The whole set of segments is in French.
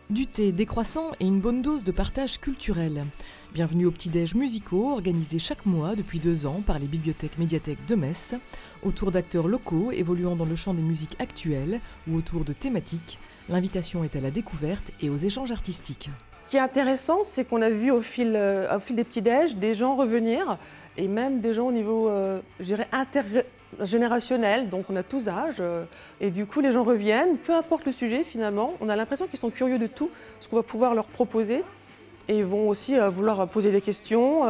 Du thé, des croissants et une bonne dose de partage culturel. Bienvenue aux petits-déj musicaux organisés chaque mois depuis 2 ans par les bibliothèques médiathèques de Metz, autour d'acteurs locaux évoluant dans le champ des musiques actuelles ou autour de thématiques. L'invitation est à la découverte et aux échanges artistiques. Ce qui est intéressant, c'est qu'on a vu au fil des petits-déj des gens revenir, et même des gens au niveau, je dirais, intergénérationnel, donc on a tous âges, et du coup les gens reviennent, peu importe le sujet finalement, on a l'impression qu'ils sont curieux de tout ce qu'on va pouvoir leur proposer, et ils vont aussi vouloir poser des questions,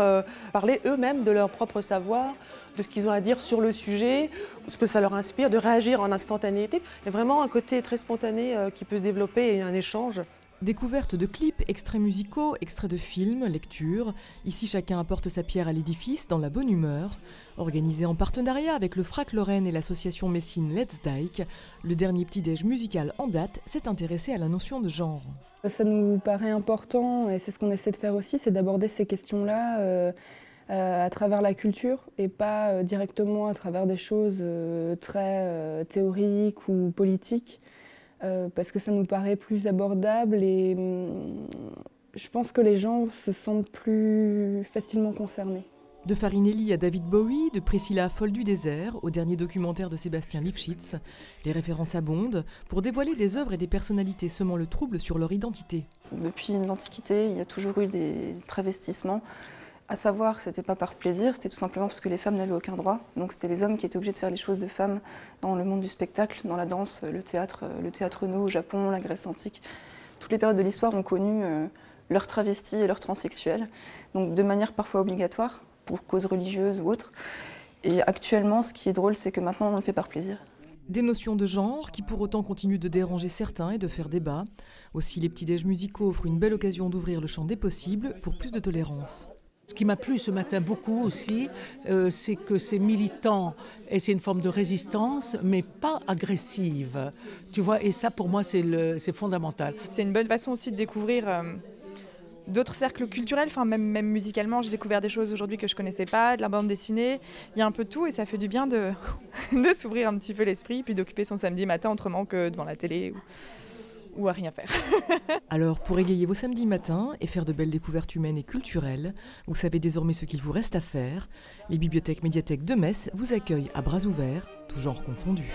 parler eux-mêmes de leur propre savoir, de ce qu'ils ont à dire sur le sujet, ce que ça leur inspire, de réagir en instantanéité. Il y a vraiment un côté très spontané qui peut se développer et un échange. Découverte de clips, extraits musicaux, extraits de films, lectures. Ici, chacun apporte sa pierre à l'édifice dans la bonne humeur. Organisé en partenariat avec le FRAC Lorraine et l'association messine Let's Dyke, le dernier petit-déj musical en date s'est intéressé à la notion de genre. Ça nous paraît important, et c'est ce qu'on essaie de faire aussi, c'est d'aborder ces questions-là à travers la culture et pas directement à travers des choses très théoriques ou politiques. Parce que ça nous paraît plus abordable et je pense que les gens se sentent plus facilement concernés. De Farinelli à David Bowie, de Priscilla Folle du désert au dernier documentaire de Sébastien Lifshitz, les références abondent pour dévoiler des œuvres et des personnalités semant le trouble sur leur identité. Depuis l'Antiquité, il y a toujours eu des travestissements. À savoir que ce n'était pas par plaisir, c'était tout simplement parce que les femmes n'avaient aucun droit. Donc c'était les hommes qui étaient obligés de faire les choses de femmes dans le monde du spectacle, dans la danse, le théâtre no au Japon, la Grèce antique. Toutes les périodes de l'histoire ont connu leurs travestis et leurs transsexuels, donc de manière parfois obligatoire, pour causes religieuses ou autres. Et actuellement, ce qui est drôle, c'est que maintenant on le fait par plaisir. Des notions de genre qui pour autant continuent de déranger certains et de faire débat. Aussi, les petits-déj musicaux offrent une belle occasion d'ouvrir le champ des possibles pour plus de tolérance. Ce qui m'a plu ce matin beaucoup aussi, c'est que c'est militant et c'est une forme de résistance, mais pas agressive. Tu vois, et ça pour moi c'est fondamental. C'est une bonne façon aussi de découvrir d'autres cercles culturels, enfin même musicalement. J'ai découvert des choses aujourd'hui que je connaissais pas, de la bande dessinée, il y a un peu de tout et ça fait du bien de s'ouvrir un petit peu l'esprit, puis d'occuper son samedi matin autrement que devant la télé ou à rien faire. Alors, pour égayer vos samedis matins et faire de belles découvertes humaines et culturelles, vous savez désormais ce qu'il vous reste à faire. Les bibliothèques médiathèques de Metz vous accueillent à bras ouverts, tous genres confondus.